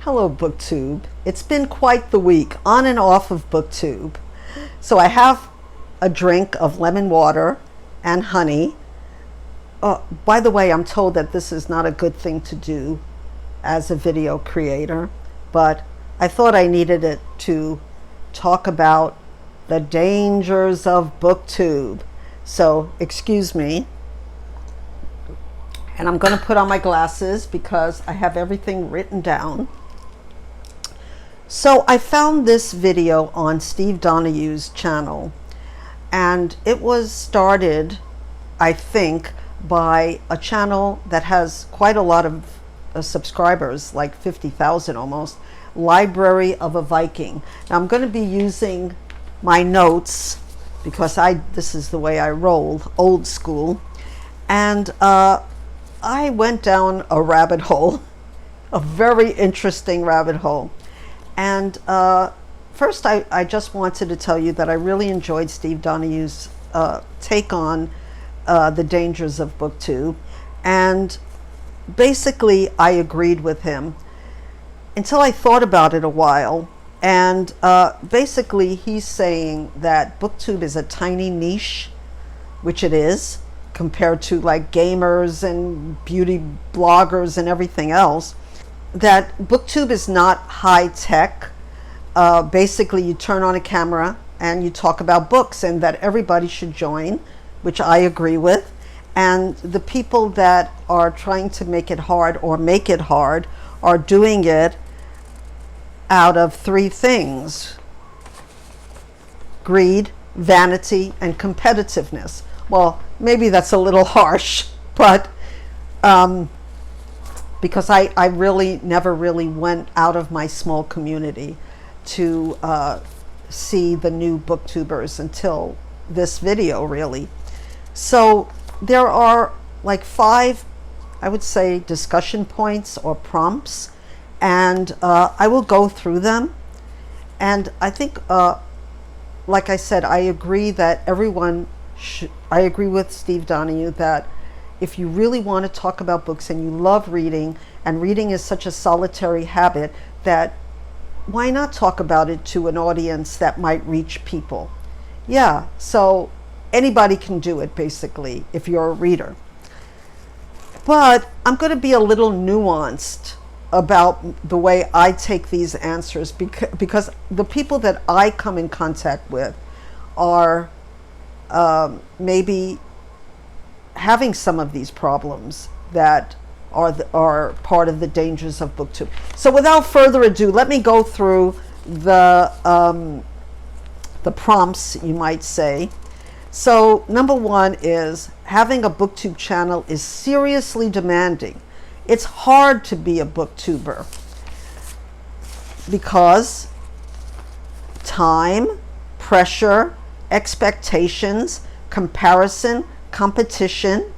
Hello, Booktube. It's been quite the week, on and off of Booktube. So I have a drink of lemon water and honey. By the way, I'm told that this is not a good thing to do as a video creator, but I thought I needed it to talk about the dangers of Booktube. So, excuse me. And I'm going to put on my glasses because I have everything written down. So I found this video on Steve Donoghue's channel, and it was started, I think, by a channel that has quite a lot of subscribers, like 50,000 almost, Library of a Viking. Now I'm going to be using my notes because this is the way I roll, old school, and I went down a rabbit hole, a very interesting rabbit hole. And first, I just wanted to tell you that I really enjoyed Steve Donoghue's take on the dangers of Booktube. And basically, I agreed with him until I thought about it a while. And basically, he's saying that Booktube is a tiny niche, which it is, compared to like gamers and beauty bloggers and everything else. That Booktube is not high tech. Basically, you turn on a camera and you talk about books, and that everybody should join, which I agree with. And the people that are trying to make it hard or make it hard are doing it out of three things: greed, vanity, and competitiveness. Well, maybe that's a little harsh, but because I really never really went out of my small community to see the new Booktubers until this video, really. So there are like 5, I would say, discussion points or prompts, and I will go through them. And I think, like I said, I agree that everyone I agree with Steve Donoghue that if you really want to talk about books and you love reading, and reading is such a solitary habit, that why not talk about it to an audience that might reach people? Yeah, so anybody can do it, basically, if you're a reader. But I'm going to be a little nuanced about the way I take these answers, because the people that I come in contact with are maybe having some of these problems that are part of the dangers of Booktube. So without further ado, let me go through the prompts, you might say. So number 1 is, having a Booktube channel is seriously demanding. It's hard to be a Booktuber because time, pressure, expectations, comparison, competition,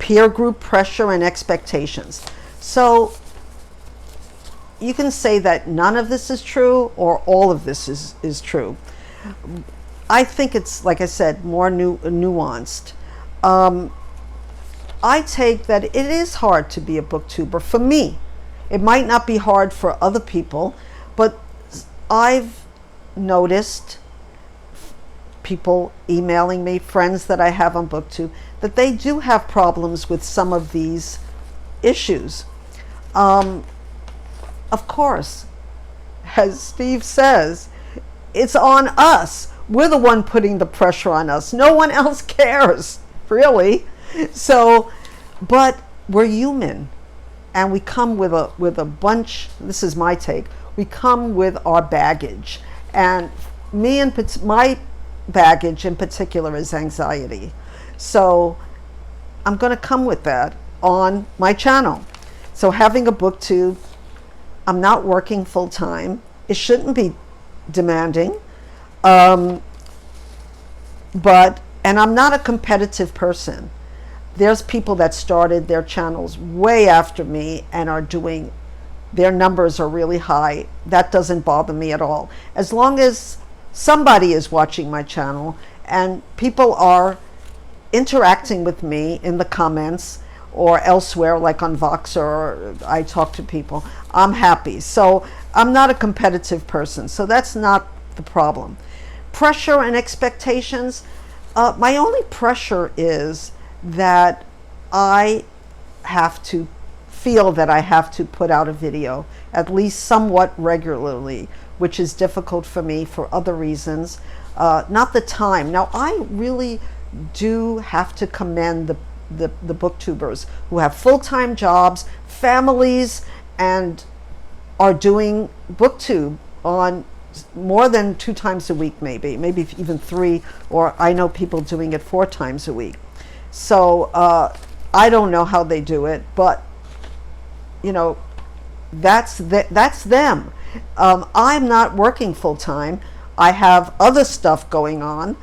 peer group pressure, and expectations. So you can say that none of this is true or all of this is true. I think it's, like I said, more nuanced. I take that it is hard to be a Booktuber for me. It might not be hard for other people, but I've noticed people emailing me, friends that I have on Booktube, that they do have problems with some of these issues. Of course, as Steve says, it's on us. We're the one putting the pressure on us. No one else cares, really. So, but we're human, and we come with a bunch. This is my take. We come with our baggage, and my baggage in particular is anxiety. So I'm going to come with that on my channel. So having a Booktube, I'm not working full time. It shouldn't be demanding. And I'm not a competitive person. There's people that started their channels way after me and are doing, their numbers are really high. That doesn't bother me at all. As long as somebody is watching my channel and people are interacting with me in the comments, or elsewhere, like on Vox, or I talk to people, I'm happy. So I'm not a competitive person, so that's not the problem. Pressure and expectations. My only pressure is that I have to feel that I have to put out a video at least somewhat regularly, which is difficult for me for other reasons. Not the time. Now, I really do have to commend the booktubers who have full-time jobs, families, and are doing booktube on more than 2 times a week, maybe even 3, or I know people doing it 4 times a week. So I don't know how they do it, but you know, that's them. I'm not working full time. I have other stuff going on.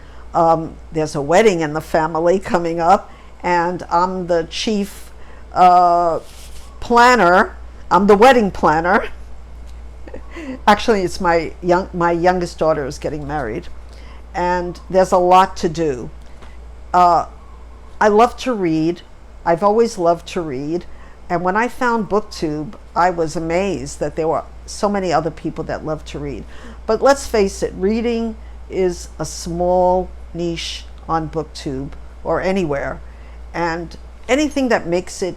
There's a wedding in the family coming up, and I'm the chief planner. I'm the wedding planner. Actually, it's my youngest daughter is getting married, and there's a lot to do. I love to read. I've always loved to read. And when I found Booktube, I was amazed that there were so many other people that love to read. But let's face it, reading is a small niche on Booktube or anywhere. And anything that makes it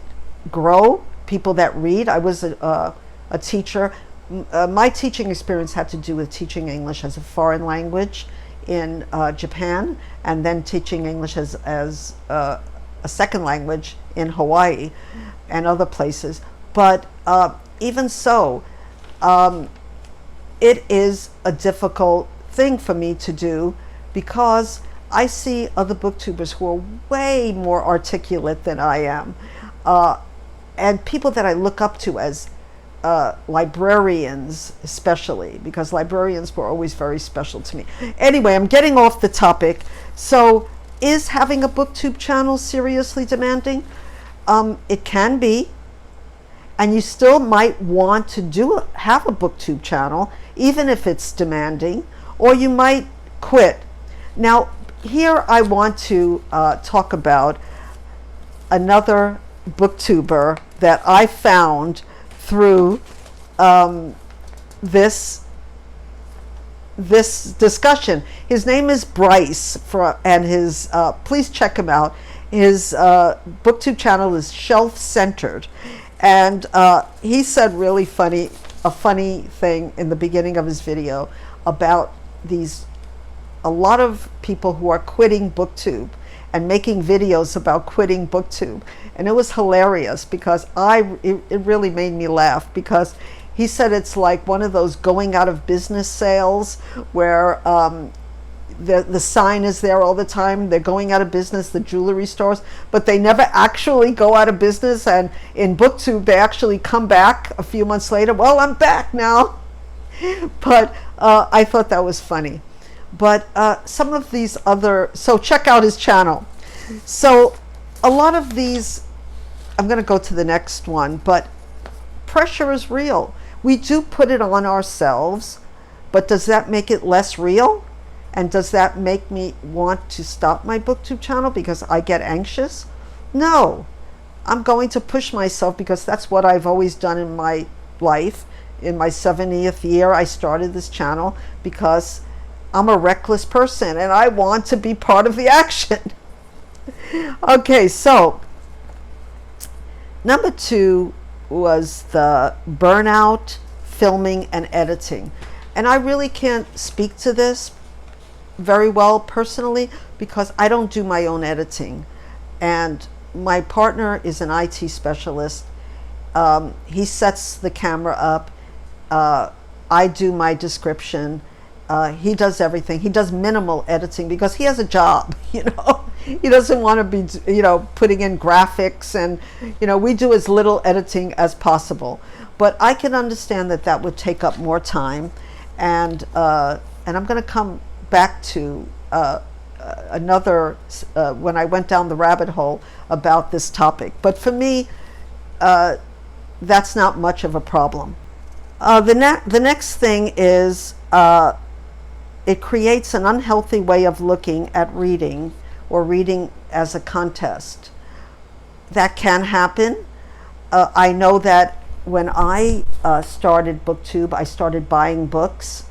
grow, people that read. I was a teacher. My teaching experience had to do with teaching English as a foreign language in Japan, and then teaching English as a second language in Hawaii and other places. But even so, it is a difficult thing for me to do, because I see other booktubers who are way more articulate than I am, and people that I look up to as librarians, especially, because librarians were always very special to me. Anyway, I'm getting off the topic. So is having a booktube channel seriously demanding? It can be, and you still might want to have a booktube channel even if it's demanding, or you might quit. Now here I want to talk about another booktuber that I found through this discussion. His name is Bryce, and his please check him out. His booktube channel is Shelf Centered, and he said a funny thing in the beginning of his video about a lot of people who are quitting Booktube and making videos about quitting Booktube. And it was hilarious, because it really made me laugh, because he said it's like one of those going out of business sales where the sign is there all the time, they're going out of business, the jewelry stores, but they never actually go out of business. And in Booktube, they actually come back a few months later. Well, I'm back now. But I thought that was funny. But some of these so check out his channel. So a lot of these, I'm going to go to the next one, but pressure is real. We do put it on ourselves, but does that make it less real? And does that make me want to stop my Booktube channel because I get anxious? No, I'm going to push myself, because that's what I've always done in my life. In my 70th year, I started this channel because I'm a reckless person and I want to be part of the action. Okay, so number 2 was the burnout, filming and editing. And I really can't speak to this very well personally, because I don't do my own editing, and my partner is an IT specialist. He sets the camera up. I do my description. He does everything. He does minimal editing because he has a job, you know. He doesn't want to be, you know, putting in graphics, and, you know, we do as little editing as possible. But I can understand that that would take up more time, and I'm going to come back to another when I went down the rabbit hole about this topic. But for me, that's not much of a problem. The next thing is it creates an unhealthy way of looking at reading, or reading as a contest. that can happen. I know that when I started Booktube, I started buying books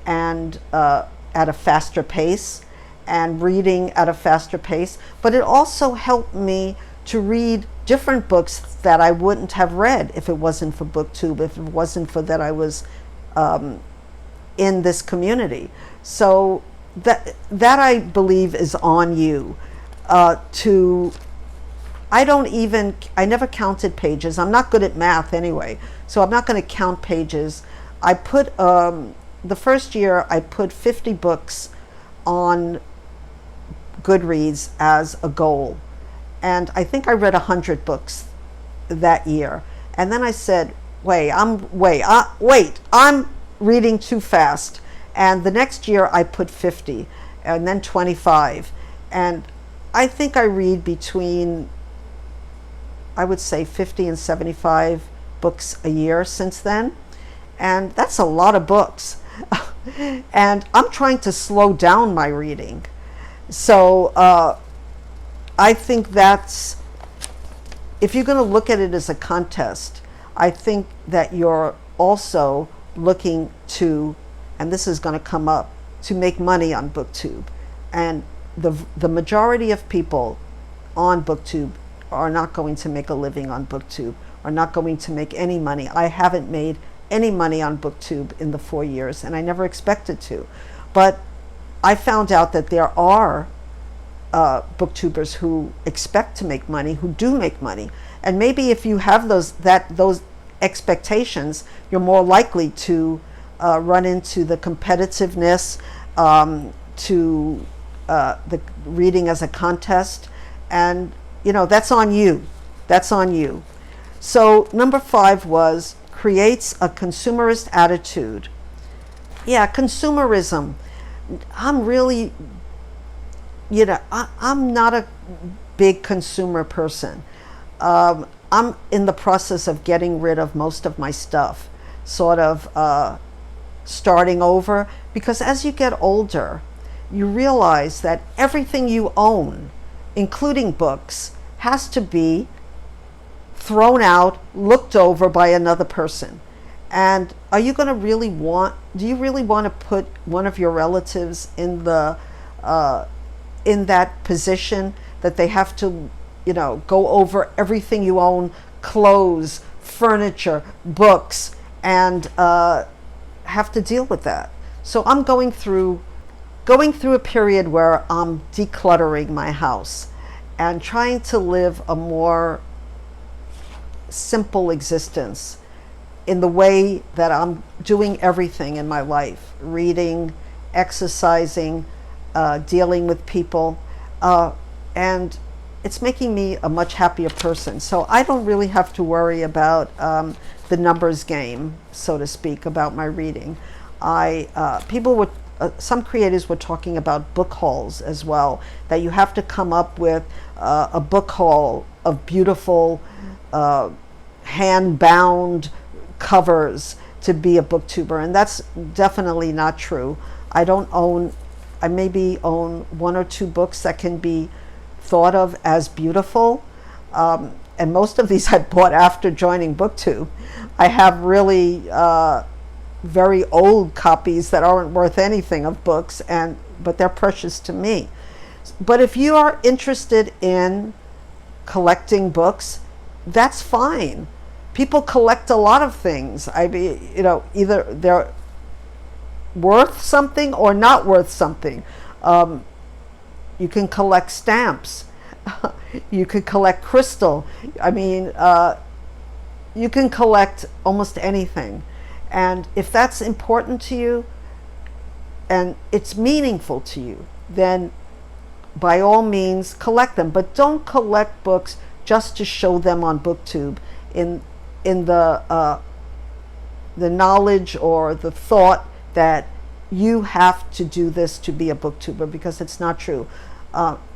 and at a faster pace and reading at a faster pace. But it also helped me to read different books that I wouldn't have read if it wasn't for Booktube, if it wasn't for that I was in this community. So that I believe is on you I never counted pages. I'm not good at math anyway, so I'm not going to count pages. I put, the first year I put 50 books on Goodreads as a goal. And I think I read 100 books that year. And then I said, I'm reading too fast. And the next year I put 50 and then 25. And I think I read between, I would say 50 and 75 books a year since then. And that's a lot of books. And I'm trying to slow down my reading. So I think that's, if you're going to look at it as a contest, I think that you're also looking to, and this is going to come up, to make money on Booktube. And the majority of people on Booktube are not going to make a living on Booktube, are not going to make any money. I haven't made any money on Booktube in the 4 years, and I never expected to. But I found out that there are Booktubers who expect to make money, who do make money. And maybe if you have those expectations, you're more likely to run into the competitiveness, to the reading as a contest. And that's on you. That's on you. So number 5 was creates a consumerist attitude. Yeah, consumerism. I'm really, I'm not a big consumer person. I'm in the process of getting rid of most of my stuff, sort of starting over, because as you get older, you realize that everything you own, including books, has to be thrown out, looked over by another person. And are you going to really do you really want to put one of your relatives in that position that they have to, go over everything you own, clothes, furniture, books, and have to deal with that? So I'm going through a period where I'm decluttering my house and trying to live a more simple existence in the way that I'm doing everything in my life: reading, exercising, dealing with people, and it's making me a much happier person. So I don't really have to worry about the numbers game, so to speak, about my reading. Some creators were talking about book hauls as well, that you have to come up with a book haul of beautiful hand-bound covers to be a booktuber, and that's definitely not true. I maybe own 1 or 2 books that can be thought of as beautiful, and most of these I bought after joining Booktube. I have really very old copies that aren't worth anything of books, but they're precious to me. But if you are interested in collecting books, that's fine. People collect a lot of things. Either they're worth something or not worth something. You can collect stamps. You could collect crystal. You can collect almost anything. And if that's important to you and it's meaningful to you, then by all means collect them. But don't collect books just to show them on Booktube in the knowledge or the thought that you have to do this to be a booktuber, because it's not true.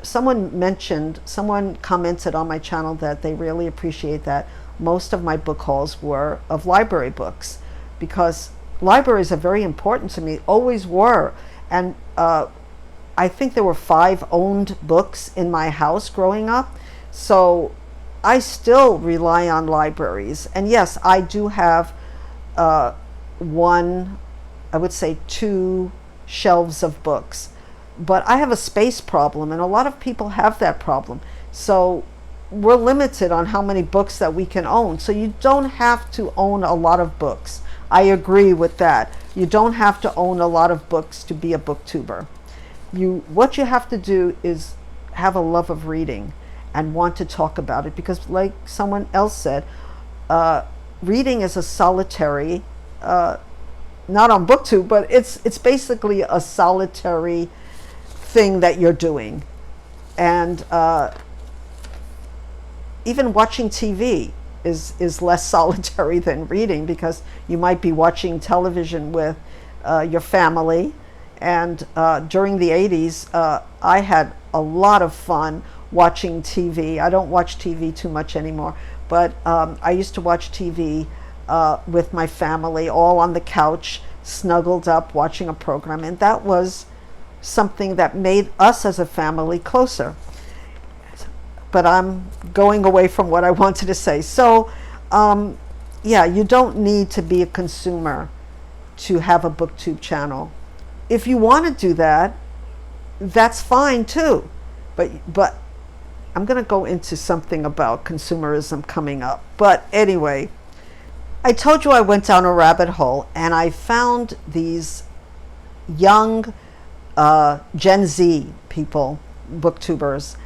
Someone commented on my channel that they really appreciate that most of my book hauls were of library books, because libraries are very important to me, always were. And I think there were 5 owned books in my house growing up. So I still rely on libraries. And yes, I do have one, I would say 2 shelves of books. But I have a space problem, and a lot of people have that problem. So we're limited on how many books that we can own. So you don't have to own a lot of books. I agree with that. You don't have to own a lot of books to be a booktuber. What you have to do is have a love of reading and want to talk about it, because like someone else said, reading is a solitary, not on Booktube, but it's basically a solitary thing that you're doing. And even watching TV is less solitary than reading, because you might be watching television with your family. And during the 80s, I had a lot of fun watching TV. I don't watch TV too much anymore, but I used to watch TV with my family, all on the couch, snuggled up, watching a program. And that was something that made us as a family closer. But I'm going away from what I wanted to say. So, yeah, you don't need to be a consumer to have a Booktube channel. If you want to do that, that's fine too. But I'm going to go into something about consumerism coming up. But anyway, I told you I went down a rabbit hole, and I found these young Gen Z people, Booktubers,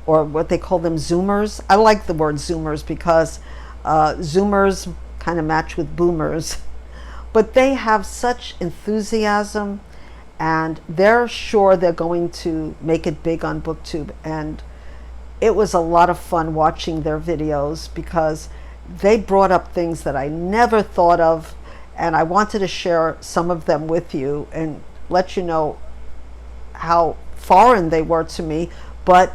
or what they call them, Zoomers. I like the word Zoomers because Zoomers kind of match with Boomers. But they have such enthusiasm, and they're sure they're going to make it big on Booktube. And it was a lot of fun watching their videos, because they brought up things that I never thought of, and I wanted to share some of them with you and let you know how foreign they were to me, but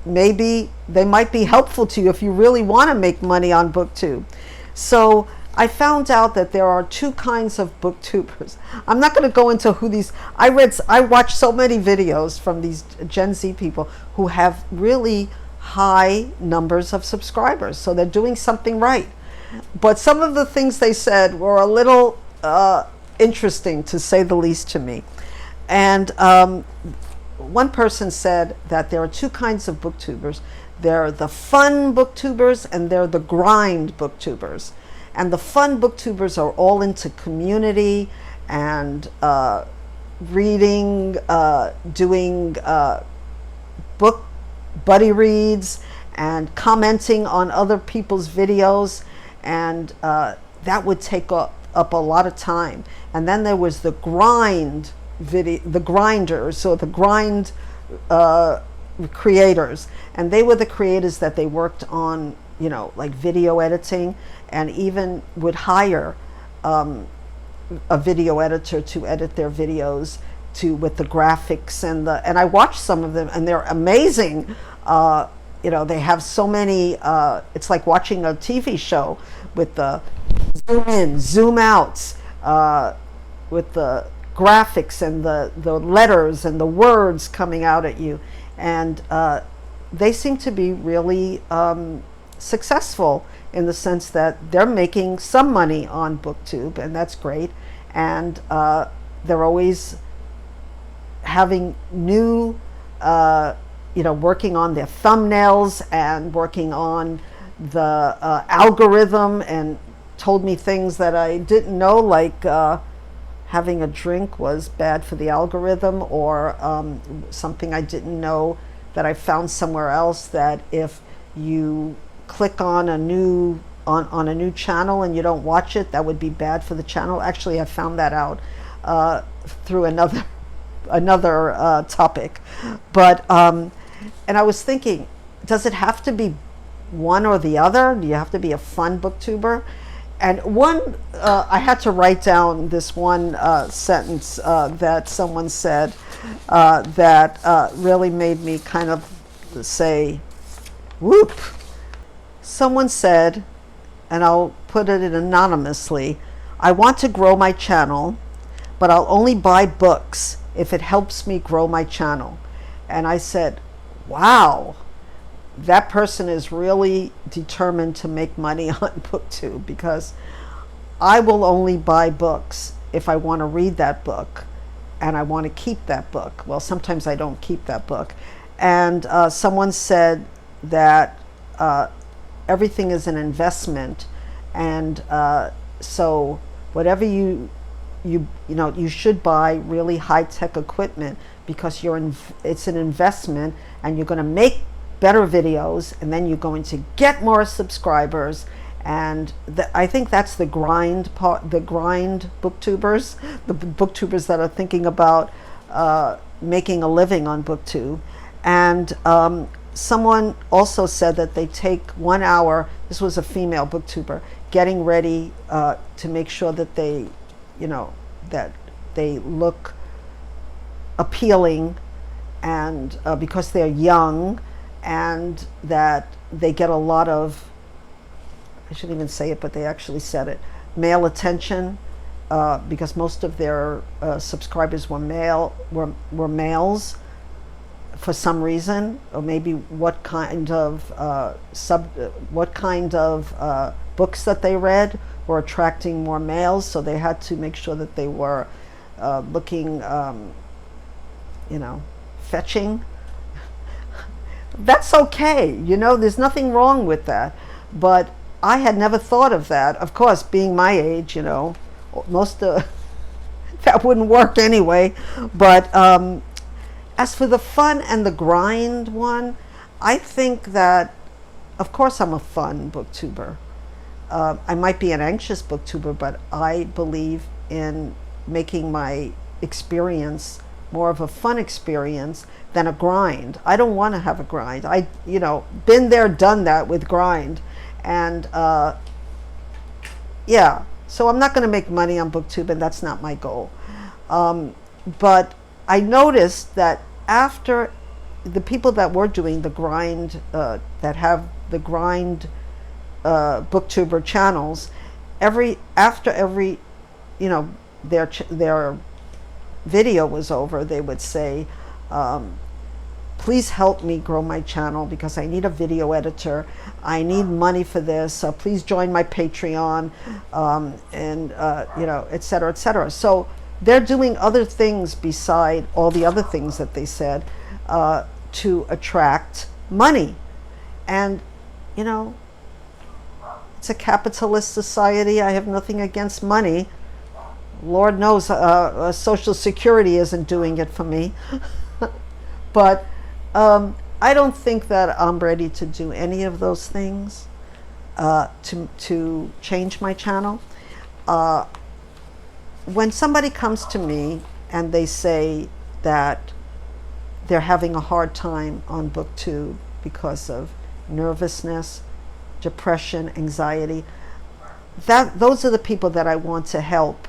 maybe they might be helpful to you if you really want to make money on Booktube. So I found out that there are 2 kinds of Booktubers. I'm not going to go into who these, I watched so many videos from these Gen Z people who have really high numbers of subscribers, so they're doing something right. But some of the things they said were a little interesting, to say the least, to me. And one person said that there are 2 kinds of Booktubers. There are the fun Booktubers, and there are the grind Booktubers. And the fun Booktubers are all into community and reading, doing book buddy reads, and commenting on other people's videos, and that would take up a lot of time. And then there was the grind the grinders, or the grind creators, and they were the creators that they worked on, you know, like video editing, and even would hire a video editor to edit their videos with the graphics and I watched some of them, and they're amazing. You know, they have so many, it's like watching a TV show with the zoom in, zoom outs, with the graphics and the letters and the words coming out at you. And they seem to be really successful, in the sense that they're making some money on Booktube, and that's great. And they're always having new, you know, working on their thumbnails and working on the algorithm, and told me things that I didn't know, like having a drink was bad for the algorithm, or something I didn't know that I found somewhere else, that if you click on a new channel and you don't watch it, that would be bad for the channel. Actually, I found that out through another topic. But and I was thinking, does it have to be one or the other? Do you have to be a fun Booktuber? And one, I had to write down this one sentence that someone said that really made me kind of say, whoop. Someone said, and I'll put it in anonymously, I want to grow my channel, but I'll only buy books if it helps me grow my channel. And I said, wow, that person is really determined to make money on Booktube, because I will only buy books if I want to read that book and I want to keep that book. Well, sometimes I don't keep that book. And someone said that everything is an investment, and so whatever you should buy really high-tech equipment, because it's an investment, and you're going to make better videos, and then you're going to get more subscribers. And I think that's the grind part, the grind booktubers, the booktubers that are thinking about making a living on Booktube. And someone also said that they take 1 hour, this was a female booktuber, getting ready to make sure that they, that they look appealing, and because they're young, and that they get a lot of, I shouldn't even say it, but they actually said it, male attention, because most of their subscribers were males for some reason, or maybe what kind of books that they read were attracting more males, so they had to make sure that they were looking, fetching. That's okay, there's nothing wrong with that. But I had never thought of that. Of course, being my age, most of that wouldn't work anyway. But as for the fun and the grind one, I think that, of course, I'm a fun booktuber. I might be an anxious booktuber, but I believe in making my experience more of a fun experience than a grind. I don't want to have a grind. I, been there, done that with grind. And yeah, so I'm not going to make money on Booktube, and that's not my goal. But I noticed that after the people that were doing the grind, that have the grind booktuber channels, after every their video was over, they would say, please help me grow my channel because I need a video editor. I need money for this. Please join my Patreon, and et cetera, et cetera. So they're doing other things beside all the other things that they said to attract money. And, it's a capitalist society. I have nothing against money. Lord knows Social Security isn't doing it for me. But I don't think that I'm ready to do any of those things to change my channel. When somebody comes to me and they say that they're having a hard time on Booktube because of nervousness, depression, anxiety, those are the people that I want to help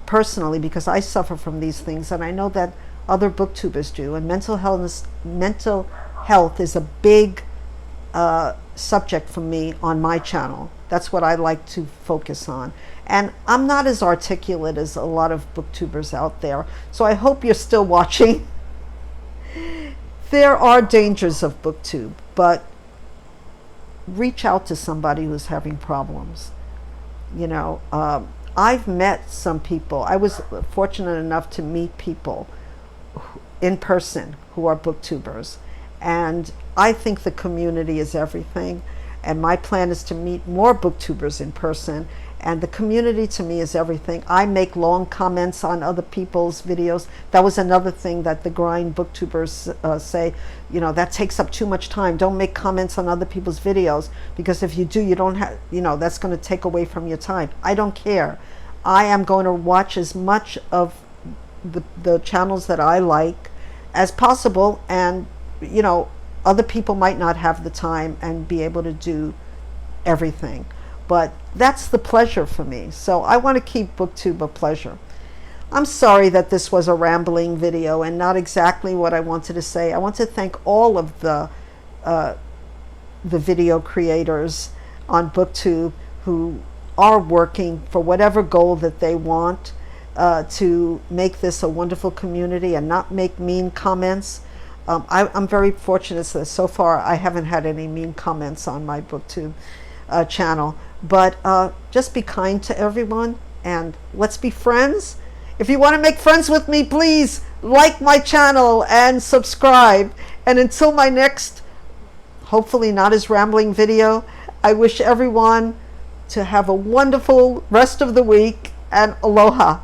personally, because I suffer from these things, and I know that other booktubers do. And mental health is a big subject for me on my channel. That's what I like to focus on. And I'm not as articulate as a lot of booktubers out there, so I hope you're still watching. There are dangers of Booktube, but reach out to somebody who's having problems. I've met some people. I was fortunate enough to meet people in person who are booktubers, and I think the community is everything, and my plan is to meet more booktubers in person, and the community to me is everything. I make long comments on other people's videos. That was another thing that the grind booktubers say, that takes up too much time. Don't make comments on other people's videos, because if you do, you don't have, that's going to take away from your time. I don't care. I am going to watch as much of the channels that I like as possible, and other people might not have the time and be able to do everything, but that's the pleasure for me. So I want to keep Booktube a pleasure. I'm sorry that this was a rambling video and not exactly what I wanted to say. I want to thank all of the video creators on Booktube who are working for whatever goal that they want, to make this a wonderful community and not make mean comments. I'm very fortunate that so far I haven't had any mean comments on my Booktube channel. But just be kind to everyone, and let's be friends. If you want to make friends with me, please like my channel and subscribe. And until my next, hopefully not as rambling video, I wish everyone to have a wonderful rest of the week, and aloha.